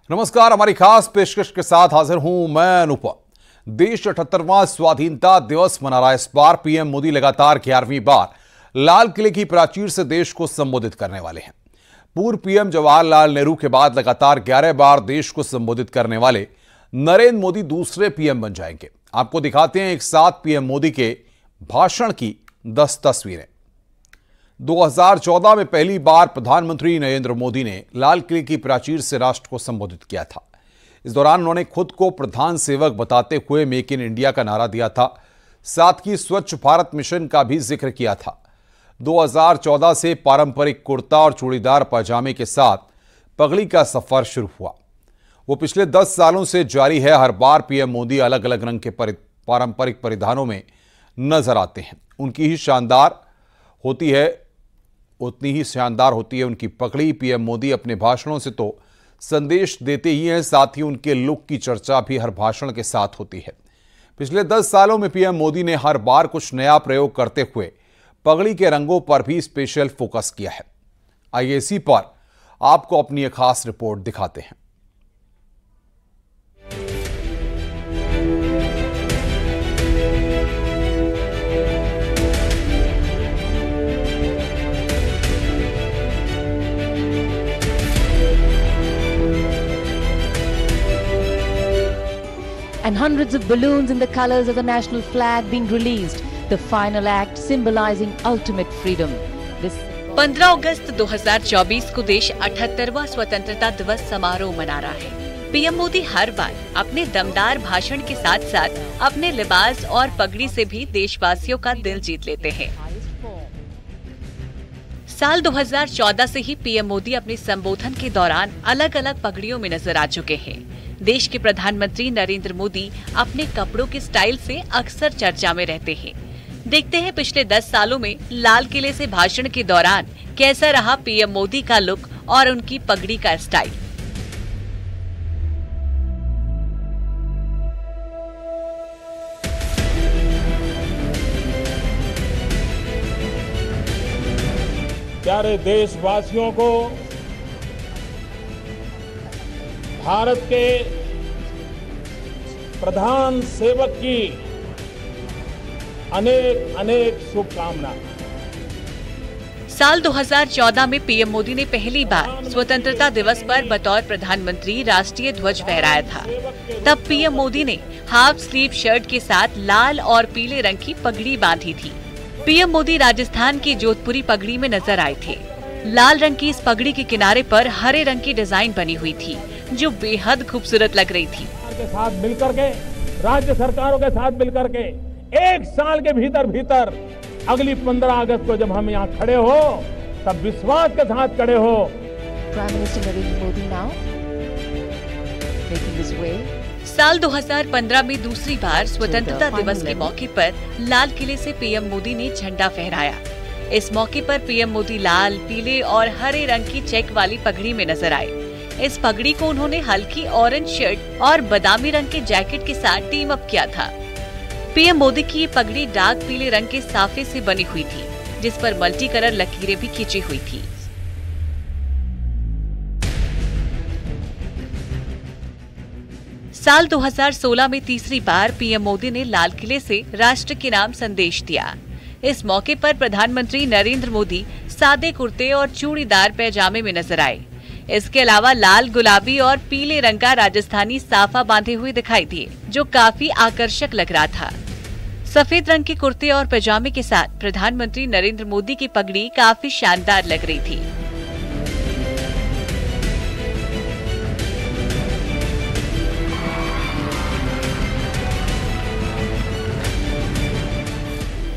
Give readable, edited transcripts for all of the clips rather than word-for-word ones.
नमस्कार, हमारी खास पेशकश के साथ हाजिर हूं मैं अनुपम। देश 78वां स्वाधीनता दिवस मना रहा है। इस बार पीएम मोदी लगातार 11वीं बार लाल किले की प्राचीर से देश को संबोधित करने वाले हैं। पूर्व पीएम जवाहरलाल नेहरू के बाद लगातार 11 बार देश को संबोधित करने वाले नरेंद्र मोदी दूसरे पीएम बन जाएंगे। आपको दिखाते हैं एक साथ पीएम मोदी के भाषण की 10 तस्वीरें। 2014 में पहली बार प्रधानमंत्री नरेंद्र मोदी ने लाल किले की प्राचीर से राष्ट्र को संबोधित किया था। इस दौरान उन्होंने खुद को प्रधान सेवक बताते हुए मेक इन इंडिया का नारा दिया था। साथ ही स्वच्छ भारत मिशन का भी जिक्र किया था। 2014 से पारंपरिक कुर्ता और चूड़ीदार पायजामे के साथ पगड़ी का सफर शुरू हुआ। वो पिछले 10 सालों से जारी है। हर बार पीएम मोदी अलग अलग रंग के पारंपरिक परिधानों में नजर आते हैं। उतनी ही शानदार होती है उनकी पगड़ी। पीएम मोदी अपने भाषणों से तो संदेश देते ही हैं, साथ ही उनके लुक की चर्चा भी हर भाषण के साथ होती है। पिछले 10 सालों में पीएम मोदी ने हर बार कुछ नया प्रयोग करते हुए पगड़ी के रंगों पर भी स्पेशल फोकस किया है। आइए इसी पर आपको अपनी एक खास रिपोर्ट दिखाते हैं। And hundreds of balloons in the colors of the national flag being released, the final act symbolizing ultimate freedom. 15 अगस्त 2024 को देश 78वां स्वतंत्रता दिवस समारोह मना रहा है। पीएम मोदी हर बार अपने दमदार भाषण के साथ साथ अपने लिबास और पगड़ी से भी देशवासियों का दिल जीत लेते हैं। साल 2014 से ही पीएम मोदी अपने संबोधन के दौरान अलग अलग पगड़ियों में नजर आ चुके हैं। देश के प्रधानमंत्री नरेंद्र मोदी अपने कपड़ों के स्टाइल से अक्सर चर्चा में रहते हैं। देखते हैं पिछले 10 सालों में लाल किले से भाषण के दौरान कैसा रहा पीएम मोदी का लुक और उनकी पगड़ी का स्टाइल। प्यारे देशवासियों को भारत के प्रधान सेवक की अनेक अनेक शुभकामनाएं। साल 2014 में पीएम मोदी ने पहली बार स्वतंत्रता दिवस पर बतौर प्रधानमंत्री राष्ट्रीय ध्वज फहराया था। तब पीएम मोदी ने हाफ स्लीव शर्ट के साथ लाल और पीले रंग की पगड़ी बांधी थी। पीएम मोदी राजस्थान की जोधपुरी पगड़ी में नजर आए थे। लाल रंग की इस पगड़ी के किनारे पर हरे रंग की डिजाइन बनी हुई थी, जो बेहद खूबसूरत लग रही थी। के साथ मिलकर के, राज्य सरकारों के साथ मिलकर के एक साल के भीतर अगली 15 अगस्त को जब हम यहाँ खड़े हो, तब विश्वास के साथ खड़े हो। Prime Minister Narendra Modi now making his way. साल 2015 में दूसरी बार स्वतंत्रता दिवस के मौके पर लाल किले से पीएम मोदी ने झंडा फहराया। इस मौके पर पीएम मोदी लाल, पीले और हरे रंग की चेक वाली पगड़ी में नजर आए। इस पगड़ी को उन्होंने हल्की ऑरेंज शर्ट और बादामी रंग के जैकेट के साथ टीम अप किया था। पीएम मोदी की ये पगड़ी डार्क पीले रंग के साफे से बनी हुई थी, जिस पर मल्टी कलर लकीरें भी खींची हुई थी। साल 2016 में तीसरी बार पीएम मोदी ने लाल किले से राष्ट्र के नाम संदेश दिया। इस मौके पर प्रधानमंत्री नरेंद्र मोदी सादे कुर्ते और चूड़ीदार पैजामे में नजर आए। इसके अलावा लाल, गुलाबी और पीले रंग का राजस्थानी साफा बांधे हुए दिखाई दिए, जो काफी आकर्षक लग रहा था। सफेद रंग के कुर्ते और पैजामे के साथ प्रधानमंत्री नरेंद्र मोदी की पगड़ी काफी शानदार लग रही थी।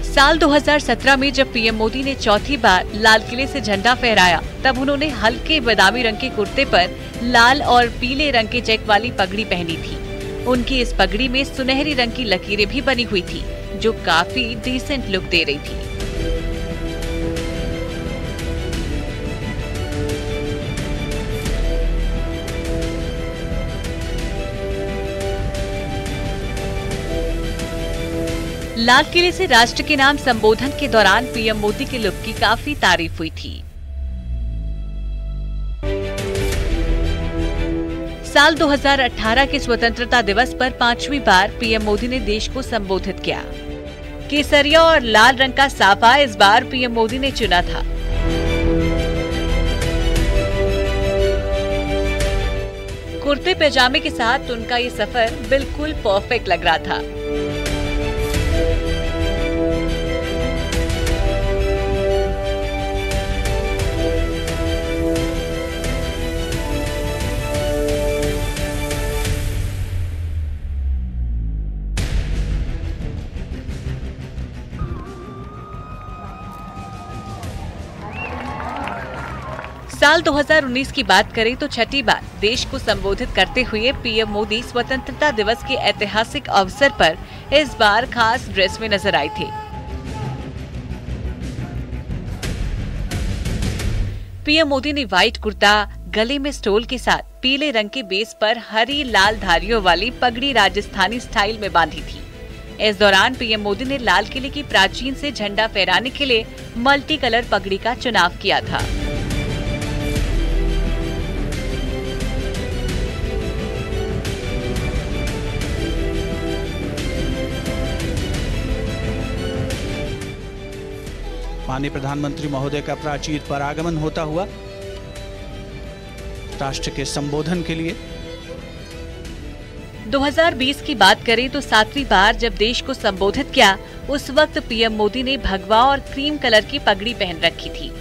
साल 2017 में जब पीएम मोदी ने चौथी बार लाल किले से झंडा फहराया, तब उन्होंने हल्के बादामी रंग के कुर्ते पर लाल और पीले रंग के चेक वाली पगड़ी पहनी थी। उनकी इस पगड़ी में सुनहरी रंग की लकीरें भी बनी हुई थी, जो काफी डिसेंट लुक दे रही थी। लाल किले से राष्ट्र के नाम संबोधन के दौरान पीएम मोदी के लुक की काफी तारीफ हुई थी। साल 2018 के स्वतंत्रता दिवस पर 5वीं बार पीएम मोदी ने देश को संबोधित किया। केसरिया और लाल रंग का साफा इस बार पीएम मोदी ने चुना था। कुर्ते पैजामे के साथ उनका ये सफर बिल्कुल परफेक्ट लग रहा था। साल 2019 की बात करें तो छठी बार देश को संबोधित करते हुए पीएम मोदी स्वतंत्रता दिवस के ऐतिहासिक अवसर पर इस बार खास ड्रेस में नजर आए थे। पीएम मोदी ने व्हाइट कुर्ता, गले में स्टोल के साथ पीले रंग के बेस पर हरी लाल धारियों वाली पगड़ी राजस्थानी स्टाइल में बांधी थी। इस दौरान पीएम मोदी ने लाल किले की प्राचीर से झंडा फहराने के लिए मल्टी कलर पगड़ी का चुनाव किया था। माननीय प्रधानमंत्री महोदय का प्राचीर पर आगमन होता हुआ राष्ट्र के संबोधन के लिए। 2020 की बात करें तो 7वीं बार जब देश को संबोधित किया, उस वक्त पीएम मोदी ने भगवा और क्रीम कलर की पगड़ी पहन रखी थी।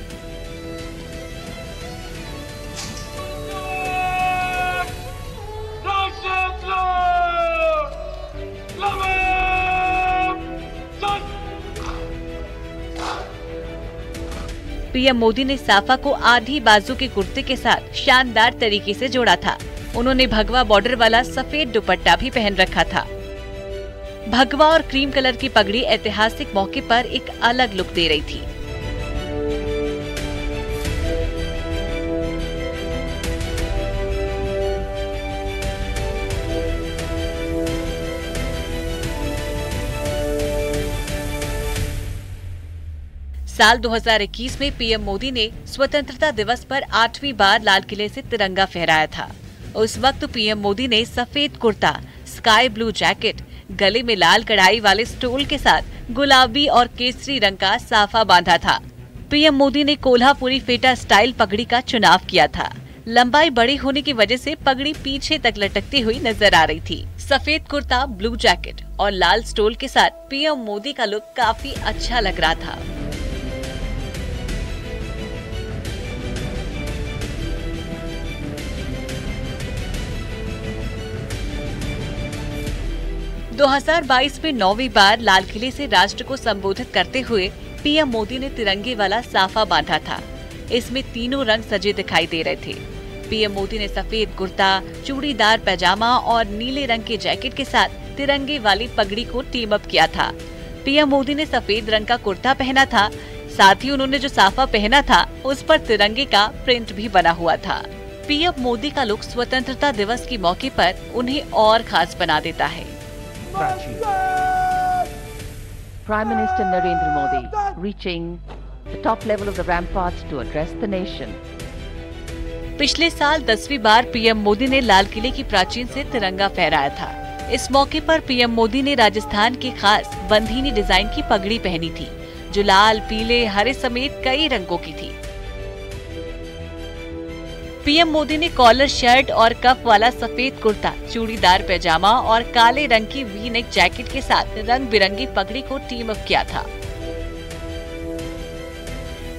पीएम मोदी ने साफा को आधी बाजू के कुर्ते के साथ शानदार तरीके से जोड़ा था। उन्होंने भगवा बॉर्डर वाला सफेद दुपट्टा भी पहन रखा था। भगवा और क्रीम कलर की पगड़ी ऐतिहासिक मौके पर एक अलग लुक दे रही थी। साल 2021 में पीएम मोदी ने स्वतंत्रता दिवस पर 8वीं बार लाल किले से तिरंगा फहराया था। उस वक्त पीएम मोदी ने सफेद कुर्ता, स्काई ब्लू जैकेट, गले में लाल कढ़ाई वाले स्टोल के साथ गुलाबी और केसरी रंग का साफा बांधा था। पीएम मोदी ने कोल्हापुरी फेटा स्टाइल पगड़ी का चुनाव किया था। लंबाई बड़ी होने की वजह से पगड़ी पीछे तक लटकती हुई नजर आ रही थी। सफेद कुर्ता, ब्लू जैकेट और लाल स्टोल के साथ पीएम मोदी का लुक काफी अच्छा लग रहा था। दो 2022 में 9वीं बार लाल किले से राष्ट्र को संबोधित करते हुए पीएम मोदी ने तिरंगे वाला साफा बांधा था। इसमें तीनों रंग सजे दिखाई दे रहे थे। पीएम मोदी ने सफेद कुर्ता, चूड़ीदार पैजामा और नीले रंग के जैकेट के साथ तिरंगे वाली पगड़ी को टीम अप किया था। पीएम मोदी ने सफेद रंग का कुर्ता पहना था। साथ ही उन्होंने जो साफा पहना था उस पर तिरंगे का प्रिंट भी बना हुआ था। पीएम मोदी का लुक स्वतंत्रता दिवस के मौके पर उन्हें और खास बना देता है। Prime Minister Narendra Modi reaching the top level of the ramparts to address the nation. पिछले साल 10वीं बार पीएम मोदी ने लाल किले की प्राचीर से तिरंगा फहराया था। इस मौके पर पीएम मोदी ने राजस्थान के खास बंधीनी डिजाइन की पगड़ी पहनी थी, जो लाल, पीले, हरे समेत कई रंगों की थी। पीएम मोदी ने कॉलर शर्ट और कफ वाला सफेद कुर्ता, चूड़ीदार पैजामा और काले रंग की वी नेक जैकेट के साथ रंग बिरंगी पगड़ी को टीम अप किया था।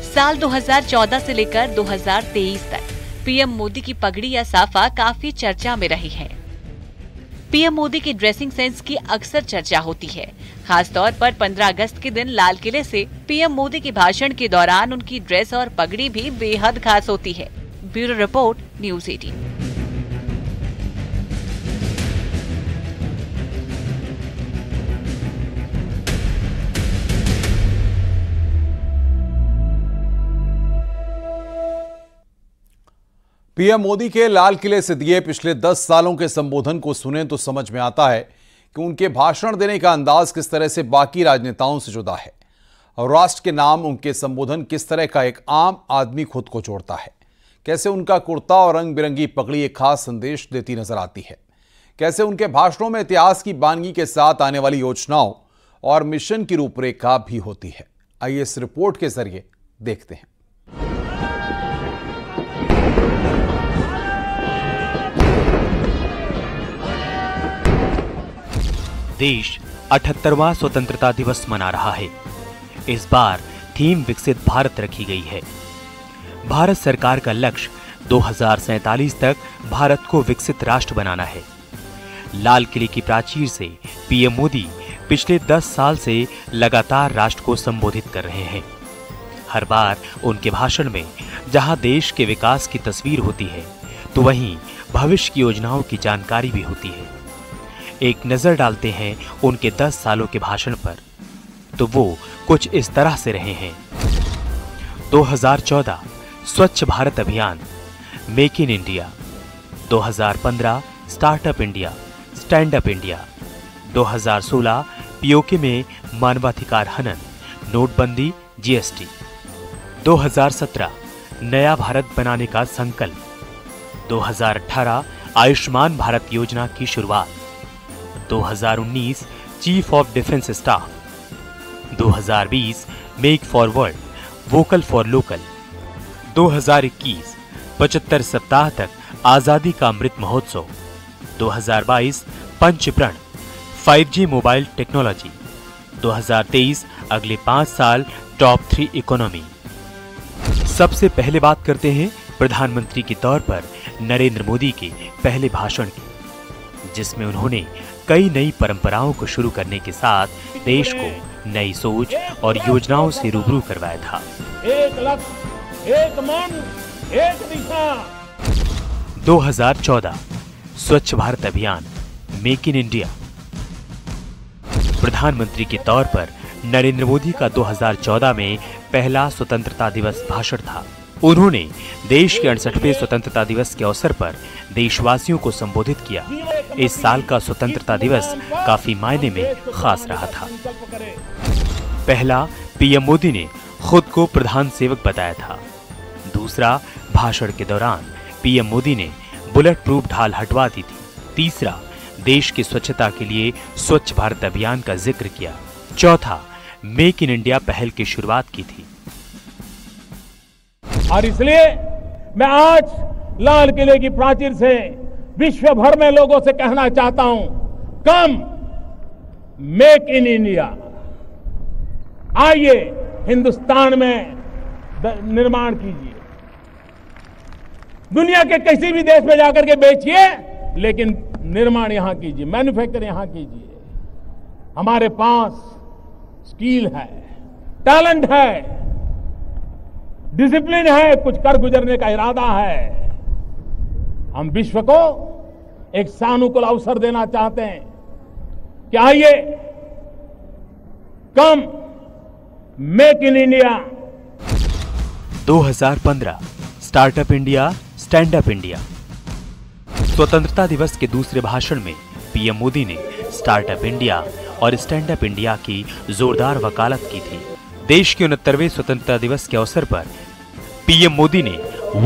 साल 2014 से लेकर 2023 तक पीएम मोदी की पगड़ी या साफा काफी चर्चा में रही है। पीएम मोदी की ड्रेसिंग सेंस की अक्सर चर्चा होती है। खासतौर पर 15 अगस्त के दिन लाल किले से पीएम मोदी के भाषण के दौरान उनकी ड्रेस और पगड़ी भी बेहद खास होती है। Bureau report, news 18। PM Modi के लाल किले से दिए पिछले 10 सालों के संबोधन को सुने तो समझ में आता है कि उनके भाषण देने का अंदाज किस तरह से बाकी राजनेताओं से जुदा है और राष्ट्र के नाम उनके संबोधन किस तरह का एक आम आदमी खुद को जोड़ता है। कैसे उनका कुर्ता और रंग बिरंगी पगड़ी एक खास संदेश देती नजर आती है, कैसे उनके भाषणों में इतिहास की बानगी के साथ आने वाली योजनाओं और मिशन की रूपरेखा भी होती है। आइए इस रिपोर्ट के जरिए देखते हैं। देश 78वां स्वतंत्रता दिवस मना रहा है। इस बार थीम विकसित भारत रखी गई है। भारत सरकार का लक्ष्य 2047 तक भारत को विकसित राष्ट्र बनाना है। लाल किले की प्राचीर से पीएम मोदी पिछले 10 साल से लगातार राष्ट्र को संबोधित कर रहे हैं। हर बार उनके भाषण में जहां देश के विकास की तस्वीर होती है, तो वहीं भविष्य की योजनाओं की जानकारी भी होती है। एक नजर डालते हैं उनके 10 सालों के भाषण पर, तो वो कुछ इस तरह से रहे हैं। 2014 स्वच्छ भारत अभियान, make in India. 2015 startup India, stand up India. 2016 PoK में मानवाधिकार हनन, नोटबंदी, जीएसटी। 2017 नया भारत बनाने का संकल्प। 2018 आयुष्मान भारत योजना की शुरुआत। 2019 chief of defence staff. 2020 make for world, vocal for local. 2021 75 सप्ताह तक आजादी का Amrit Mahotsav. 2022 पंचप्रण, 5G mobile technology. 2023 अगले 5 साल टॉप 3 इकोनॉमी। सबसे पहले बात करते हैं प्रधानमंत्री के तौर पर नरेंद्र मोदी के पहले भाषण की, जिसमें उन्होंने कई नई परंपराओं को शुरू करने के साथ देश को नई सोच और योजनाओं से रूबरू करवाया था। एक लक्ष्य, एक मन, एक दिशा। 2014 स्वच्छ भारत अभियान, मेक इन इंडिया। प्रधानमंत्री के तौर पर नरेंद्र मोदी का 2014 में पहला स्वतंत्रता दिवस भाषण था। उन्होंने देश के 68वें स्वतंत्रता दिवस के अवसर पर देशवासियों को संबोधित किया। इस साल का स्वतंत्रता दिवस काफी मायने में खास रहा था। पहला, पीएम मोदी ने खुद को प्रधान सेवक बताया था। दूसरा, भाषण के दौरान पीएम मोदी ने बुलेट प्रूफ ढाल हटवा दी थी। तीसरा, देश की स्वच्छता के लिए स्वच्छ भारत अभियान का जिक्र किया। चौथा, मेक इन इंडिया पहल की शुरुआत की थी। और इसलिए मैं आज लाल किले की प्राचीर से विश्व भर में लोगों से कहना चाहता हूं, कम मेक इन इंडिया। आइए हिंदुस्तान में निर्माण कीजिए। दुनिया के किसी भी देश में जाकर के बेचिए, लेकिन निर्माण यहां कीजिए, मैन्युफैक्चर यहां कीजिए। हमारे पास स्किल है, टैलेंट है, डिसिप्लिन है, कुछ कर गुजरने का इरादा है। हम विश्व को एक सानुकूल अवसर देना चाहते हैं कि आइए कम make in India. 2015 startup India, stand up India. स्वतंत्रता दिवस के दूसरे भाषण में पीएम मोदी ने स्टार्टअप इंडिया और स्टैंड अप इंडिया की जोरदार वकालत की थी। देश के 69वें स्वतंत्रता दिवस के अवसर पर पीएम मोदी ने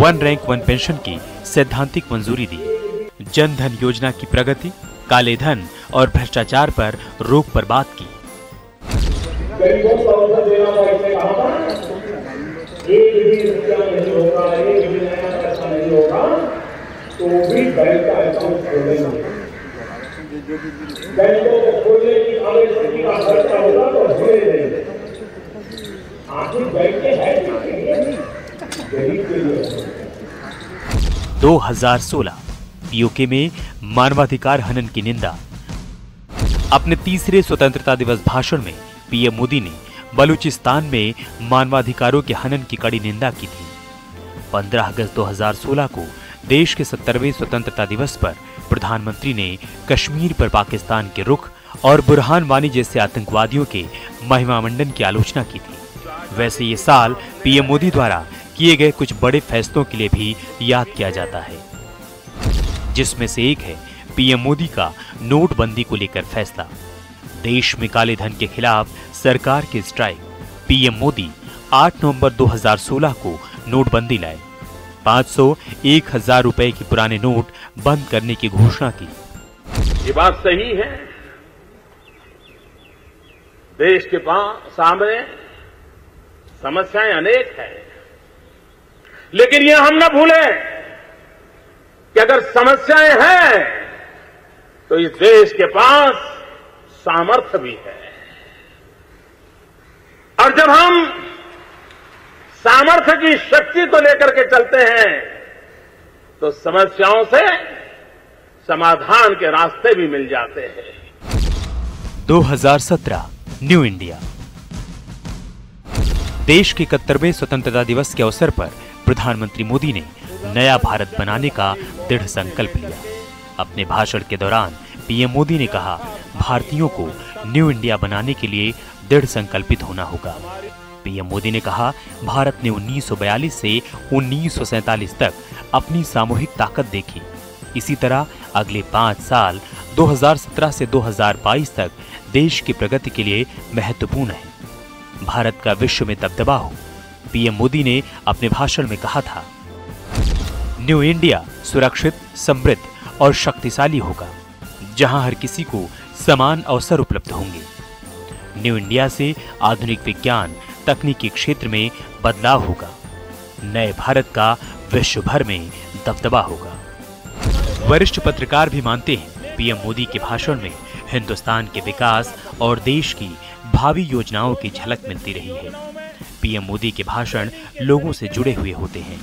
1 रैंक 1 पेंशन की सैद्धांतिक मंजूरी दी। जन धन योजना की प्रगति, काले धन और भ्रष्टाचार पर रोक पर बात की। गरीबों को अवसर देना पड़ेगा। एक भी रुपया नहीं होगा, एक भी नया पैसा नहीं होगा, तो भी बैंक का अकाउंट खोलेंगे। बैंकों को खोलने की आवश्यकता का खर्चा होगा तो धीरे धीरे आखिर बैंक है 2016 पीओके में मानवाधिकार हनन की निंदा। अपने तीसरे स्वतंत्रता दिवस भाषण में पीएम मोदी ने बलूचिस्तान में मानवाधिकारों के हनन की कड़ी निंदा की थी। 15 अगस्त 2016 को देश के 70वें स्वतंत्रता दिवस पर प्रधानमंत्री ने कश्मीर पर पाकिस्तान के रुख और बुरहान वानी जैसे आतंकवादियों के महिमामंडन की आलोचना की थी। वैसे ये साल पीएम मोदी द्वारा किए गए कुछ बड़े फैसलों के लिए भी याद किया जाता है, जिसमें से एक है पीएम मोदी का नोटबंदी को लेकर फैसला। देश में काले धन के खिलाफ सरकार की स्ट्राइक। पीएम मोदी 8 नवंबर 2016 को नोटबंदी लाए। 500, 1000 रुपए के पुराने नोट बंद करने की घोषणा की। ये बात सही है, देश के सामने समस्याएं अनेक हैं, लेकिन ये हम न भूलें कि अगर समस्याएं हैं तो इस देश के पास सामर्थ्य भी है। और जब हम सामर्थ्य की शक्ति को लेकर के चलते हैं तो समस्याओं से समाधान के रास्ते भी मिल जाते हैं। 2017 न्यू इंडिया। देश के 71वें स्वतंत्रता दिवस के अवसर पर प्रधानमंत्री मोदी ने नया भारत बनाने का दृढ़ संकल्प लिया। अपने भाषण के दौरान पीएम मोदी ने कहा, भारतीयों को न्यू इंडिया बनाने के लिए दृढ़ संकल्पित होना होगा। पीएम मोदी ने कहा, भारत ने 1942 से 1947 तक अपनी सामूहिक ताकत देखी। इसी तरह अगले 5 साल 2017 से 2022 तक देश की प्रगति के लिए महत्वपूर्ण है। भारत का विश्व में दबदबा हो। पीएम मोदी ने अपने भाषण में कहा था, न्यू इंडिया सुरक्षित, समृद्ध और शक्तिशाली होगा, जहां हर किसी को समान अवसर उपलब्ध होंगे। न्यू इंडिया से आधुनिक विज्ञान तकनीकी क्षेत्र में बदलाव होगा। नए भारत का विश्व भर में दबदबा होगा। वरिष्ठ पत्रकार भी मानते हैं, पीएम मोदी के भाषण में हिंदुस्तान के विकास और देश की भावी योजनाओं की झलक मिलती रही है। पीएम मोदी के भाषण लोगों से जुड़े हुए होते हैं।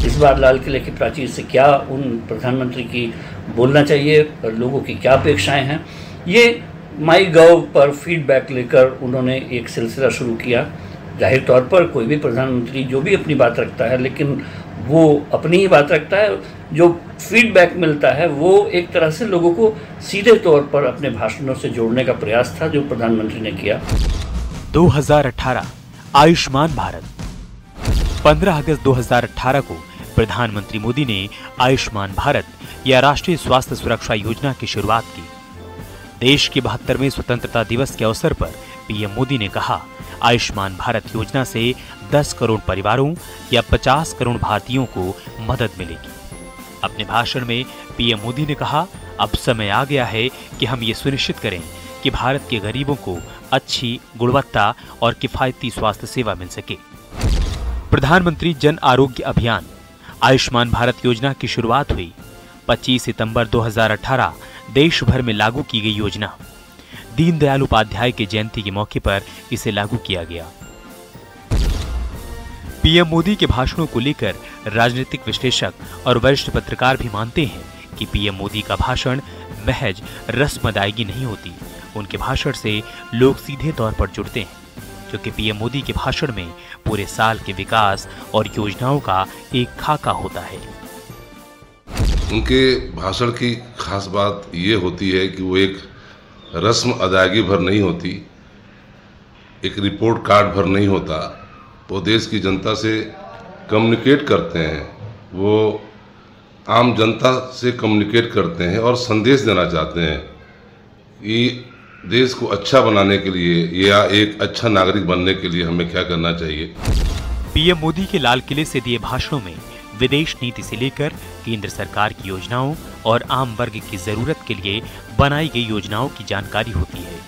इस बार लाल किले की प्राचीर से क्या उन प्रधानमंत्री की बोलना चाहिए और लोगों की क्या अपेक्षाएं हैं, ये माईगव पर फीडबैक लेकर उन्होंने एक सिलसिला शुरू किया। जाहिर तौर पर कोई भी प्रधानमंत्री जो भी अपनी बात रखता है, लेकिन वो अपनी ही बात रखता है। जो फीडबैक मिलता है वो एक तरह से लोगों को सीधे तौर पर अपने भाषणों से जोड़ने का प्रयास था जो प्रधानमंत्री ने किया। 2018 आयुष्मान भारत। 15 अगस्त 2018 को प्रधानमंत्री मोदी ने आयुष्मान भारत या राष्ट्रीय स्वास्थ्य सुरक्षा योजना की शुरुआत की। देश के 72वें स्वतंत्रता दिवस के अवसर पर पीएम मोदी ने कहा, आयुष्मान भारत योजना से 10 करोड़ परिवारों या 50 करोड़ भारतीयों को मदद मिलेगी। अपने भाषण में पीएम मोदी ने कहा, अब समय आ गया है कि हम ये सुनिश्चित करें कि भारत के गरीबों को अच्छी गुणवत्ता और किफायती स्वास्थ्य सेवा मिल सके। प्रधानमंत्री जन आरोग्य अभियान आयुष्मान भारत योजना की शुरुआत हुई। 25 सितंबर 2018 देश भर में लागू की गई योजना। दीनदयाल उपाध्याय की जयंती के मौके पर इसे लागू किया गया। पीएम मोदी के भाषणों को लेकर राजनीतिक विश्लेषक और वरिष्ठ पत्रकार भी मानते हैं कि पीएम मोदी का भाषण महज रस्म अदायगी नहीं होती। उनके भाषण से लोग सीधे तौर पर जुड़ते हैं, क्योंकि पीएम मोदी के भाषण में पूरे साल के विकास और योजनाओं का एक खाका होता है। उनके भाषण की खास बात ये होती है कि वो एक रस्म अदायगी भर नहीं होती, एक रिपोर्ट कार्ड भर नहीं होता। वो देश की जनता से कम्युनिकेट करते हैं, वो आम जनता से कम्युनिकेट करते हैं और संदेश देना चाहते हैं कि देश को अच्छा बनाने के लिए या एक अच्छा नागरिक बनने के लिए हमें क्या करना चाहिए। पीएम मोदी के लाल किले से दिए भाषणों में विदेश नीति से लेकर केंद्र सरकार की योजनाओं और आम वर्ग की जरूरत के लिए बनाई गई योजनाओं की जानकारी होती है,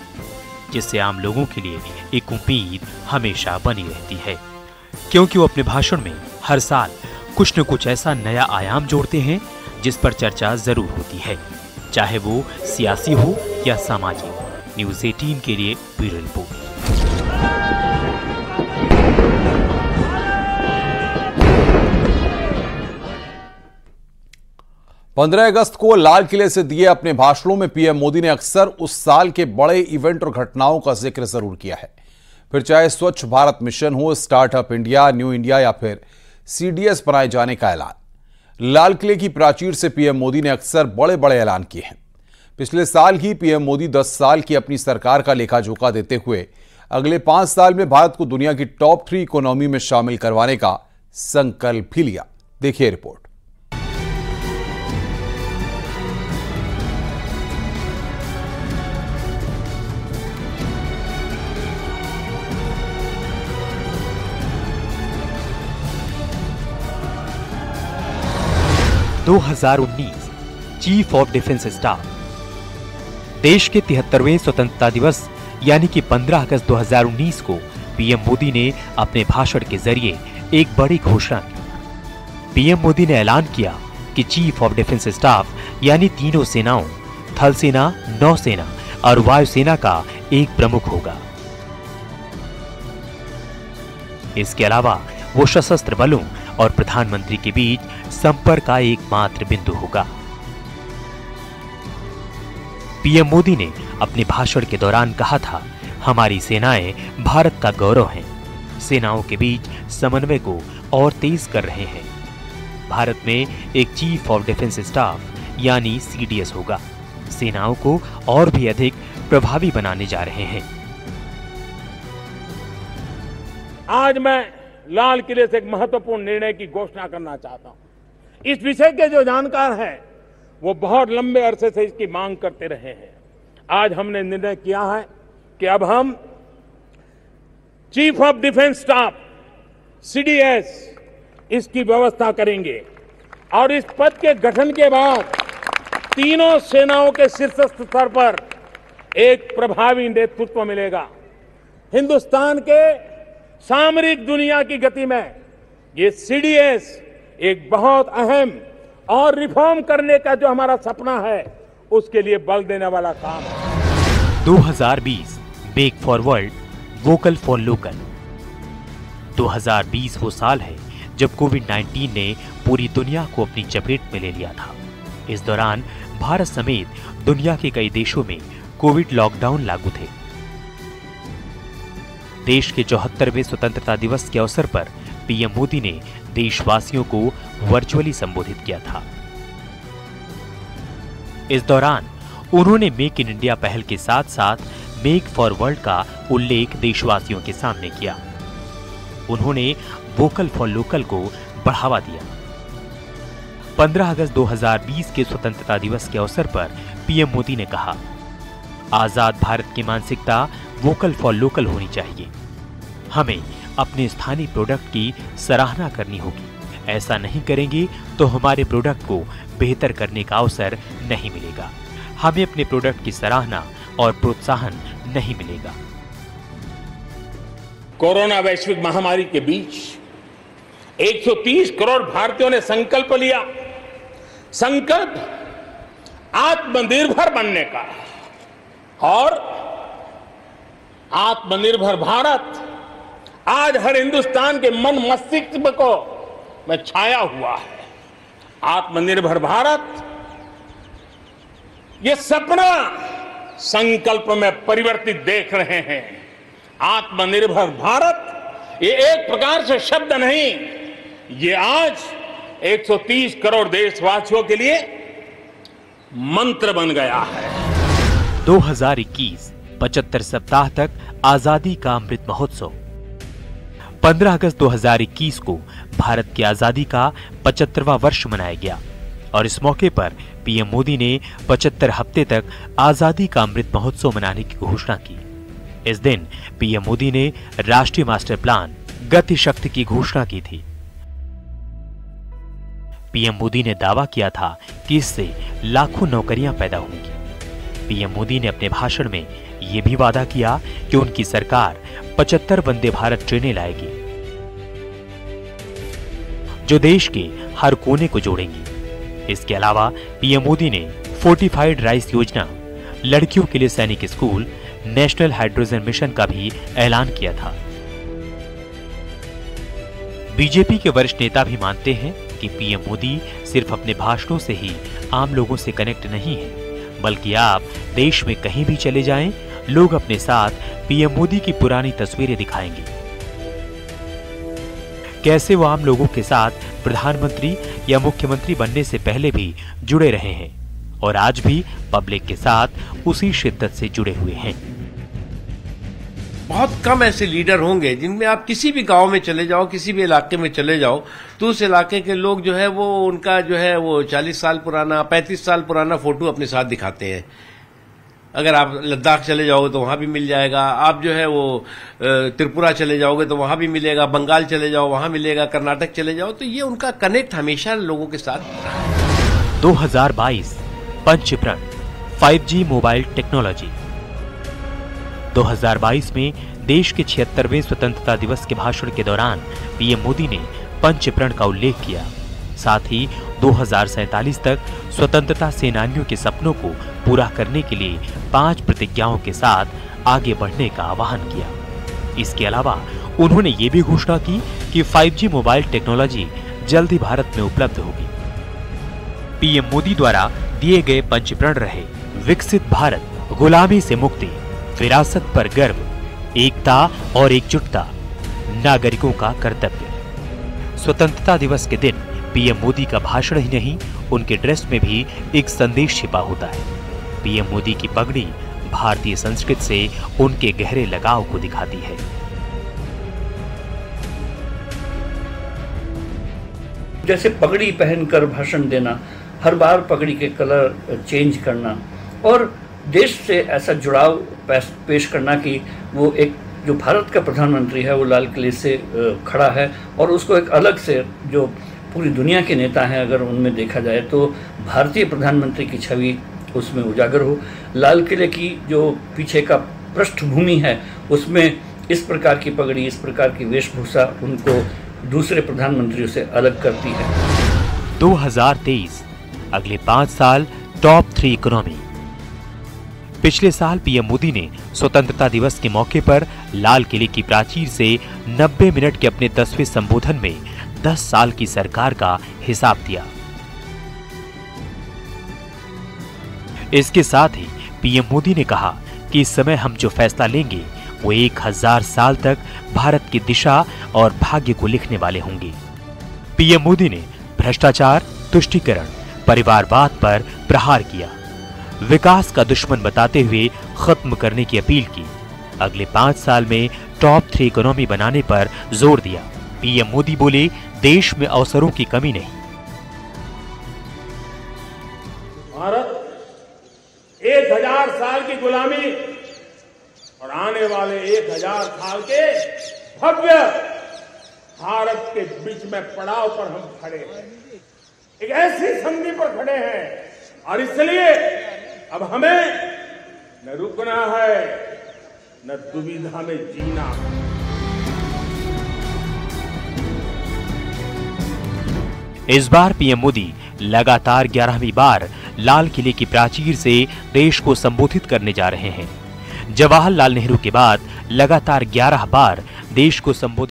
जिससे आम लोगों के लिए एक उम्मीद हमेशा बनी रहती है, क्योंकि वो अपने भाषण में हर साल कुछ न कुछ ऐसा नया आयाम जोड़ते हैं जिस पर चर्चा जरूर होती है, चाहे वो सियासी हो या सामाजिक। न्यूज़ 18 के लिए ब्यूरो रिपोर्ट। 15 अगस्त को लाल किले से दिए अपने भाषणों में पीएम मोदी ने अक्सर उस साल के बड़े इवेंट और घटनाओं का जिक्र जरूर किया है। फिर चाहे स्वच्छ भारत मिशन हो, स्टार्टअप इंडिया, न्यू इंडिया या फिर सीडीएस बनाए जाने का ऐलान। लाल किले की प्राचीर से पीएम मोदी ने अक्सर बड़े बड़े ऐलान किए हैं। पिछले साल ही पीएम मोदी 10 साल की अपनी सरकार का लेखा जोखा देते हुए अगले 5 साल में भारत को दुनिया की टॉप 3 इकोनॉमी में शामिल करवाने का संकल्प भी लिया। देखिए report. 2019 chief of defence staff. देश के 73वें स्वतंत्रता दिवस यानी कि 15 अगस्त 2019 को पीएम मोदी ने अपने भाषण के जरिए एक बड़ी घोषणा की। पीएम मोदी ने ऐलान किया कि चीफ ऑफ डिफेंस स्टाफ यानी तीनों सेनाओं, थल सेना, नौसेना और वायुसेना का एक प्रमुख होगा। इसके अलावा वो सशस्त्र बलों और प्रधानमंत्री के बीच संपर्क का एकमात्र बिंदु होगा। पीएम मोदी ने अपने भाषण के दौरान कहा था, हमारी सेनाएं भारत का गौरव हैं। सेनाओं के बीच समन्वय को और तेज कर रहे हैं। भारत में एक चीफ ऑफ डिफेंस स्टाफ यानी सीडीएस होगा। सेनाओं को और भी अधिक प्रभावी बनाने जा रहे हैं। आज मैं लाल किले से एक महत्वपूर्ण निर्णय की घोषणा करना चाहता हूं। इस विषय के जो जानकार हैं वो बहुत लंबे अरसे से इसकी मांग करते रहे हैं। आज हमने निर्णय किया है कि अब हम chief of defence staff CDS इसकी व्यवस्था करेंगे और इस पद के गठन के बाद तीनों सेनाओं के शीर्षस्थ स्तर पर एक प्रभावी नेतृत्व मिलेगा। हिंदुस्तान के सामरिक दुनिया की गति में ये सीडीएस एक बहुत अहम और रिफॉर्म करने का जो हमारा सपना है उसके लिए बल देने वाला काम है। 2020 बेक for world, vocal for local. 2020 वो साल है जब कोविड-19 ने पूरी दुनिया को अपनी चपेट में ले लिया था। इस दौरान भारत समेत दुनिया के कई देशों में कोविड लॉकडाउन लागू थे। देश के 74वें स्वतंत्रता दिवस के अवसर पर पीएम मोदी ने देशवासियों को वर्चुअली संबोधित किया था। इस दौरान उन्होंने मेक इन इंडिया पहल के साथ साथ मेक फॉर वर्ल्ड का उल्लेख देशवासियों के सामने किया। उन्होंने वोकल फॉर लोकल को बढ़ावा दिया। 15 अगस्त 2020 के स्वतंत्रता दिवस के अवसर पर पीएम मोदी ने कहा, आजाद भारत की मानसिकता वोकल फॉर लोकल होनी चाहिए। हमें अपने स्थानीय प्रोडक्ट की सराहना करनी होगी। ऐसा नहीं करेंगे तो हमारे प्रोडक्ट को बेहतर करने का अवसर नहीं मिलेगा। हमें अपने प्रोडक्ट की सराहना और प्रोत्साहन नहीं मिलेगा। कोरोना वैश्विक महामारी के बीच 130 करोड़ भारतीयों ने संकल्प लिया। संकल्प आत्मनिर्भर बनने का, और आत्मनिर्भर भारत आज हर हिंदुस्तान के मन मस्तिष्क को में छाया हुआ है। आत्मनिर्भर भारत ये सपना संकल्प में परिवर्तित देख रहे हैं। आत्मनिर्भर भारत ये एक प्रकार से शब्द नहीं, ये आज 130 करोड़ देशवासियों के लिए मंत्र बन गया है। 2021 75 सप्ताह तक आजादी का अमृत महोत्सव। 15 अगस्त 2021 को भारत की आजादी का 75वां वर्ष मनाया गया और इस मौके पर पीएम मोदी ने 75 हफ्ते तक आजादी का अमृत महोत्सव मनाने की घोषणा की। इस दिन पीएम मोदी ने राष्ट्रीय मास्टर प्लान गति शक्ति की घोषणा की थी। पीएम मोदी ने दावा किया था कि इससे लाखों नौकरियां पैदा होंगी। पीएम मोदी ने अपने भाषण में यह भी वादा किया कि उनकी सरकार 75 वंदे भारत ट्रेनें लाएगी जो देश के हर कोने को जोड़ेंगी। इसके अलावा पीएम मोदी ने फोर्टिफाइड राइस योजना, लड़कियों के लिए सैनिक स्कूल, नेशनल हाइड्रोजन मिशन का भी ऐलान किया था। बीजेपी के वरिष्ठ नेता भी मानते हैं कि पीएम मोदी सिर्फ अपने भाषणों से ही आम लोगों से कनेक्ट नहीं है, बल्कि आप देश में कहीं भी चले जाएं, लोग अपने साथ पीएम मोदी की पुरानी तस्वीरें दिखाएंगे। कैसे वो आम लोगों के साथ प्रधानमंत्री या मुख्यमंत्री बनने से पहले भी जुड़े रहे हैं और आज भी पब्लिक के साथ उसी शिद्दत से जुड़े हुए हैं। बहुत कम ऐसे लीडर होंगे जिनमें आप किसी भी गांव में चले जाओ, किसी भी इलाके में चले जाओ तो उस इलाके के लोग जो है वो उनका जो है वो 40 साल पुराना, 35 साल पुराना फोटो अपने साथ दिखाते हैं। अगर आप लद्दाख चले जाओगे तो वहां भी मिल जाएगा, आप जो है वो त्रिपुरा चले जाओगे तो वहां भी मिलेगा, बंगाल चले जाओ वहां मिलेगा, कर्नाटक चले जाओ, तो ये उनका कनेक्ट हमेशा लोगों के साथ रहा है। 2022 पंचप्रण 5G मोबाइल टेक्नोलॉजी। 2022 में देश के 76वें स्वतंत्रता दिवस के भाषण के दौरान पीएम मोदी ने पंचप्रण का उल्लेख किया। साथ ही 2047 तक स्वतंत्रता सेनानियों के सपनों को पूरा करने के लिए 5 प्रतिज्ञाओं के साथ आगे बढ़ने का आह्वान किया। इसके अलावा उन्होंने ये भी घोषणा की कि 5G मोबाइल टेक्नोलॉजी जल्द ही भारत में उपलब्ध होगी। पीएम मोदी द्वारा दिए गए पंचप्रण रहे विकसित भारत, गुलामी से मुक्ति, विरासत पर गर्व, एकता और एकजुटता, नागरिकों का कर्तव्य। स्वतंत्रता दिवस के दिन पीएम मोदी का भाषण ही नहीं, उनके ड्रेस में भी एक संदेश छिपा होता है। पीएम मोदी की पगड़ी भारतीय संस्कृति से उनके गहरे लगाव को दिखाती है। जैसे पगड़ी पहनकर भाषण देना, हर बार पगड़ी के कलर चेंज करना और देश से ऐसा जुड़ाव पेश करना कि वो एक जो भारत का प्रधानमंत्री है वो लाल किले से खड़ा है और उसको एक अलग से जो पूरी दुनिया के नेता हैं अगर उनमें देखा जाए तो भारतीय प्रधानमंत्री की छवि उसमें उजागर हो। लाल किले की जो पीछे का पृष्ठभूमि है उसमें इस प्रकार की पगड़ी, इस प्रकार की वेशभूषा उनको दूसरे प्रधानमंत्रियों से अलग करती है। 2023 अगले 5 साल टॉप 3 इकोनॉमी। पिछले साल पीएम मोदी ने स्वतंत्रता दिवस के मौके पर लाल किले की प्राचीर से 90 मिनट के अपने 10वें संबोधन में 10 साल की सरकार का हिसाब दिया। इसके साथ ही पीएम मोदी ने कहा कि इस समय हम जो फैसला लेंगे वो 1000 साल तक भारत की दिशा और भाग्य को लिखने वाले होंगे। पीएम मोदी ने भ्रष्टाचार, तुष्टीकरण, परिवारवाद पर प्रहार किया, विकास का दुश्मन बताते हुए खत्म करने की अपील की। अगले 5 साल में टॉप 3 इकोनॉमी बनाने पर जोर दिया। पीएम मोदी बोले, देश में अवसरों की कमी नहीं। भारत 1000 साल की गुलामी और आने वाले 1000 साल के भव्य भारत के बीच में पड़ाव पर हम खड़े हैं, एक ऐसी संधि पर खड़े हैं और इसलिए अब हमें न रुकना है न दुविधा में जीना। इस बार पीएम मोदी लगातार 11वीं बार लाल किले की प्राचीर से देश को संबोधित करने जा रहे हैं। जवाहरलाल नेहरू के बाद लगातार 11 बार देश को संबोधित